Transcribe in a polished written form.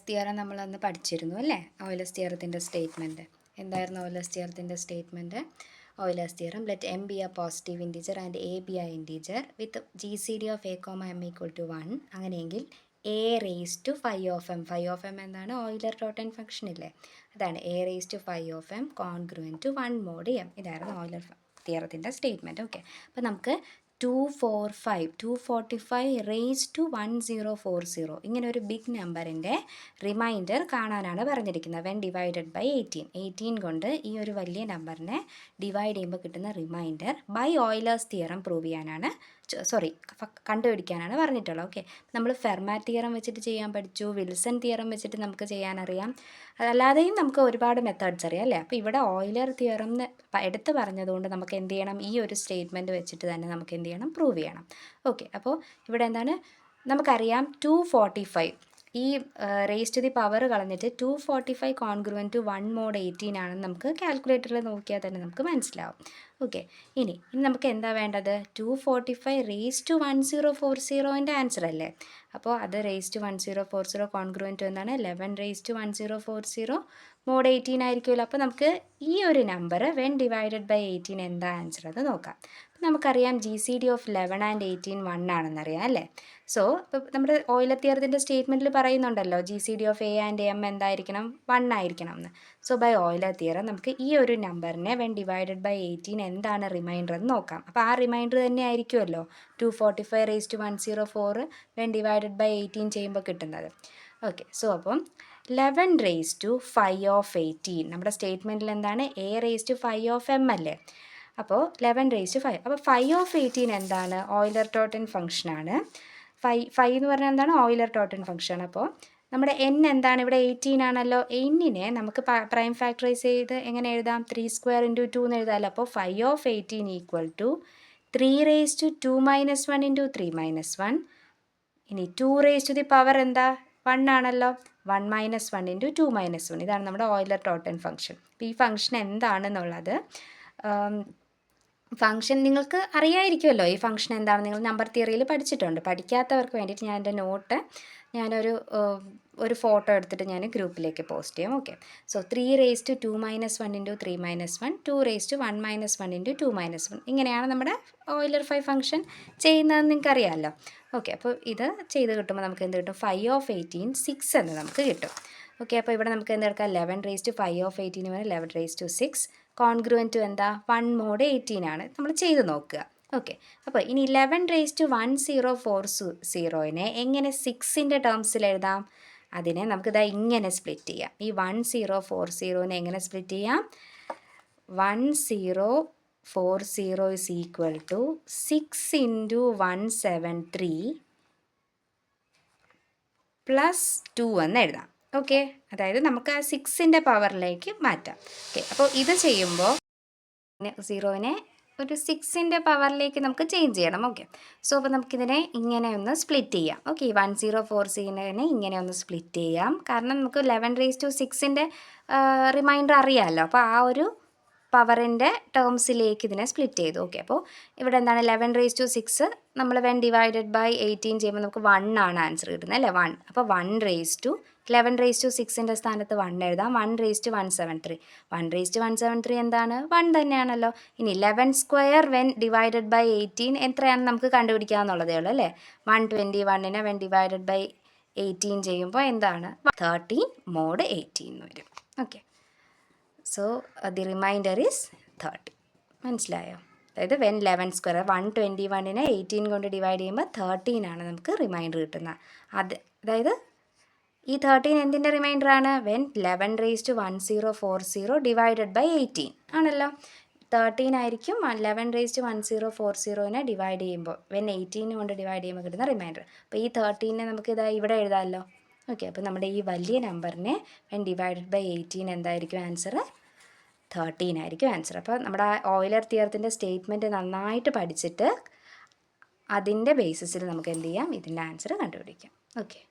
Theorem നമ്മളന്ന് പഠിച്ചിരുന്നു അല്ലേ? ഓയിലേഴ്സ് തിയറത്തിൻ്റെ സ്റ്റേറ്റ്മെൻറ്റ് എന്തായിരുന്നു? ഓയിലേഴ്സ് തിയറത്തിൻ്റെ statement Euler's theorem let m be a positive integer and a be a integer with G C D of a comma m equal to 1. അങ്ങനെയെങ്കിൽ a raise to phi of m. Phi of m എന്താണ്? Euler totient function ഇല്ലേ, അതാണ് a raise to phi of m congruent to 1 mod m. ഇതായിരുന്നു Euler തിയറത്തിൻ്റെ statement. Okay, അപ്പോൾ നമുക്ക് 245 raise to 1040 ഇങ്ങനെ ഒരു ബിഗ് നമ്പറിൻ്റെ റിമൈൻഡർ കാണാനാണ് പറഞ്ഞിരിക്കുന്നത്. വെൻ ഡിവൈഡഡ് ബൈ 18 കൊണ്ട് ഈ ഒരു വലിയ നമ്പറിനെ ഡിവൈഡ് ചെയ്യുമ്പോൾ കിട്ടുന്ന remainder by Euler's theorem prove ചെയ്യാനാണ്, കണ്ടുപിടിക്കാനാണ് പറഞ്ഞിട്ടുള്ളത്. ഓക്കെ, നമ്മൾ ഫെർമാറ്റ് തിയറം വെച്ചിട്ട് ചെയ്യാൻ പഠിച്ചു, വിൽസൺ തിയറം വെച്ചിട്ട് നമുക്ക് ചെയ്യാനറിയാം, അല്ലാതെയും നമുക്ക് ഒരുപാട് മെത്തേഡ്സ് അറിയാം അല്ലേ? അപ്പോൾ ഇവിടെ ഓയിലർ തിയറം എടുത്ത് പറഞ്ഞതുകൊണ്ട് നമുക്ക് എന്ത് ചെയ്യണം? ഈ ഒരു സ്റ്റേറ്റ്മെൻറ്റ് വെച്ചിട്ട് തന്നെ നമുക്ക് എന്ത് ചെയ്യണം? പ്രൂവ് ചെയ്യണം. ഓക്കെ, അപ്പോൾ ഇവിടെ എന്താണ് നമുക്കറിയാം? 245 ഈ റേസ് ടു ദി പവർ കളഞ്ഞിട്ട് 245 കോൺഗ്രുവൻ ടു 1 mod 18 ആണെന്ന് നമുക്ക് കാൽക്കുലേറ്ററിൽ നോക്കിയാൽ തന്നെ നമുക്ക് മനസ്സിലാവും. ഓക്കെ, ഇനി നമുക്ക് എന്താ വേണ്ടത്? 245 റേസ് ടു 1040ൻ്റെ ആൻസർ അല്ലേ? അപ്പോൾ അത് റേസ് ടു 1040 കോൺഗ്രുവൻ ടു എന്താണ്? 11 റേസ് ടു 1040 mod 18 ആയിരിക്കുമല്ലോ. അപ്പോൾ നമുക്ക് ഈ ഒരു നമ്പർ വെൻ ഡിവൈഡഡ് ബൈ 18 എന്താ ആൻസർ അത് നോക്കാം. നമുക്കറിയാം G C D of 11 and 18 1 ആണെന്നറിയാം അല്ലേ? സോ ഇപ്പോൾ നമ്മുടെ ഓയിലർ തിയറത്തിൻ്റെ സ്റ്റേറ്റ്മെൻറ്റിൽ പറയുന്നുണ്ടല്ലോ G C D of A and M എന്തായിരിക്കണം? 1 ആയിരിക്കണം എന്ന്. സോ ബൈ ഓയിലർ തിയറം നമുക്ക് ഈ ഒരു നമ്പറിനെ വെൻ ഡിവൈഡഡ് ബൈ 18 എന്താണ് റിമൈൻഡർ എന്ന് നോക്കാം. അപ്പോൾ ആ റിമൈൻഡർ തന്നെ ആയിരിക്കുമല്ലോ 245 raise to 104 when divided by 18 ചെയ്യുമ്പോൾ കിട്ടുന്നത്. ഓക്കെ, സോ അപ്പം 11 റേസ് ടു 5 ഓഫ് 18 നമ്മുടെ സ്റ്റേറ്റ്മെൻറ്റിൽ എന്താണ്? A raise to 5 of M അല്ലേ? അപ്പോൾ 11 റേസ് ടു 5. അപ്പോൾ 5 ഓഫ് 18 എന്താണ്? ഓയിലർ ടോട്ടൻ ഫംഗ്ഷനാണ്. 5 എന്ന് പറഞ്ഞാൽ എന്താണ്? Euler totient function. അപ്പോൾ നമ്മുടെ എൻ എന്താണ്? ഇവിടെ 18 ആണല്ലോ. എന്നിനെ നമുക്ക് പ്രൈം ഫാക്ടറൈസ് ചെയ്ത് എങ്ങനെ എഴുതാം? 3² × 2 എന്ന് എഴുതാമല്ലോ. അപ്പോൾ 5 ഓഫ് 18 ഈക്വൽ ടു 3 റേസ് ടു 2 - 1 × 3 - 1. ഇനി 2 റേസ് ടു ദി പവർ എന്താ? 1 ആണല്ലോ. 1 - 1 × 2 - 1. ഇതാണ് നമ്മുടെ ഓയിലർ ടോട്ടൻ ഫംഗ്ഷൻ. അപ്പോൾ ഈ ഫംഗ്ഷൻ എന്താണെന്നുള്ളത് ഫംഗ്ഷൻ നിങ്ങൾക്ക് അറിയാമായിരിക്കുമല്ലോ. ഈ ഫംഗ്ഷൻ എന്താണ്? നിങ്ങൾ നമ്പർ തിയറിയിൽ പഠിച്ചിട്ടുണ്ട്. പഠിക്കാത്തവർക്ക് വേണ്ടിയിട്ട് ഞാൻ എൻ്റെ നോട്ട് ഒരു ഫോട്ടോ എടുത്തിട്ട് ഞാൻ ഗ്രൂപ്പിലേക്ക് പോസ്റ്റ് ചെയ്യാം. Okay, so 3 raise to 2 - 1 × 3 - 1, 2 raise to 1 - 1 × 2 - 1. ഇങ്ങനെയാണ് നമ്മുടെ ഓയിലർ 5 ഫംഗ്ഷൻ ചെയ്യുന്നതെന്ന് നിങ്ങൾക്ക് അറിയാമല്ലോ. ഓക്കെ, അപ്പോൾ ഇത് ചെയ്ത് കിട്ടുമ്പോൾ നമുക്ക് എന്ത് കിട്ടും? 5 ഓഫ് 18 6 എന്ന് നമുക്ക് കിട്ടും. ഓക്കെ, അപ്പോൾ ഇവിടെ നമുക്ക് എന്തെടുക്കാം? 11 റേസ് ടു 5 ഓഫ് 18 വരെ 11 റേസ് ടു 6 കോൺഗ്രുവൻ ടു എന്താ? 1 mod 18 ആണ്. നമ്മൾ ചെയ്ത് നോക്കുക. ഓക്കെ, അപ്പോൾ ഇനി 11 റേസ് ടു 1040നെ എങ്ങനെ 6ൻ്റെ ടേംസിൽ എഴുതാം? അതിനെ നമുക്കിതാ ഇങ്ങനെ സ്പ്ലിറ്റ് ചെയ്യാം. ഈ 1040നെ എങ്ങനെ സ്പ്ലിറ്റ് ചെയ്യാം? 1040 is equal to 6 × 173 + 2 എന്ന് എഴുതാം. ഓക്കെ, അതായത് നമുക്ക് ആ 6ൻ്റെ പവറിലേക്ക് മാറ്റാം. ഓക്കെ, അപ്പോൾ ഇത് ചെയ്യുമ്പോൾ 0നെ ഒരു 6ൻ്റെ പവറിലേക്ക് നമുക്ക് ചേഞ്ച് ചെയ്യണം. ഓക്കെ, സോ അപ്പോൾ നമുക്കിതിനെ ഇങ്ങനെ ഒന്ന് സ്പ്ലിറ്റ് ചെയ്യാം. ഓക്കെ, 1040നെ ഇങ്ങനെ ഒന്ന് സ്പ്ലിറ്റ് ചെയ്യാം. കാരണം നമുക്ക് 11 റേസ് ടു 6ൻ്റെ റിമൈൻഡർ അറിയാമല്ലോ. അപ്പോൾ ആ ഒരു പവറിൻ്റെ ടേംസിലേക്ക് ഇതിനെ സ്പ്ലിറ്റ് ചെയ്തു. ഓക്കെ, അപ്പോൾ ഇവിടെ എന്താണ്? 11 റേസ് ടു 6 നമ്മൾ വെൻ ഡിവൈഡഡ് ബൈ 18 ചെയ്യുമ്പോൾ നമുക്ക് 1 ആണ് ആൻസർ കിട്ടുന്നത് അല്ലേ? 1. അപ്പോൾ 1 റേസ് ടു 11 റേസ് ടു 6ൻ്റെ സ്ഥാനത്ത് 1 എഴുതാം. 1 റേസ് ടു 173. 1 റേസ് ടു 173 എന്താണ്? 1 തന്നെയാണല്ലോ. ഇനി 11² വെൻ ഡിവൈഡഡ് ബൈ 18 എത്രയാണെന്ന് നമുക്ക് കണ്ടുപിടിക്കാമെന്നുള്ളതേ ഉള്ളൂ അല്ലേ? 121നെ വെൻ ഡിവൈഡഡ് ബൈ 18 ചെയ്യുമ്പോൾ എന്താണ്? 13 mod 18 എന്ന് വരും. Okay, so the reminder is 30. മനസ്സിലായോ? അതായത് വെൻ 11² 121നെ 18 കൊണ്ട് ഡിവൈഡ് ചെയ്യുമ്പോൾ 13 ആണ് നമുക്ക് റിമൈൻഡർ കിട്ടുന്നത്. അതായത് ഈ 13 എന്തിൻ്റെ റിമൈൻഡറാണ്? When 11 raise to 1040 divided by 18 ആണല്ലോ. 13 ആയിരിക്കും 11 റേസ് ടു 1040നെ ഡിവൈഡ് ചെയ്യുമ്പോൾ വെൻ 18 കൊണ്ട് ഡിവൈഡ് ചെയ്യുമ്പോൾ കിട്ടുന്ന റിമൈൻഡർ. അപ്പോൾ ഈ 13നെ നമുക്ക് ഇതാ ഇവിടെ എഴുതാമല്ലോ. ഓക്കെ, അപ്പോൾ നമ്മുടെ ഈ വലിയ നമ്പറിനെ വെൻ ഡിവൈഡഡ് ബൈ 18 എന്തായിരിക്കും ആൻസർ? 13 ആയിരിക്കും ആൻസർ. അപ്പോൾ നമ്മുടെ ഓയിലർ തിയറത്തിൻ്റെ സ്റ്റേറ്റ്മെൻറ്റ് നന്നായിട്ട് പഠിച്ചിട്ട് അതിൻ്റെ ബേസിസിൽ നമുക്ക് എന്ത് ചെയ്യാം? ഇതിൻ്റെ ആൻസർ കണ്ടുപിടിക്കാം. ഓക്കെ.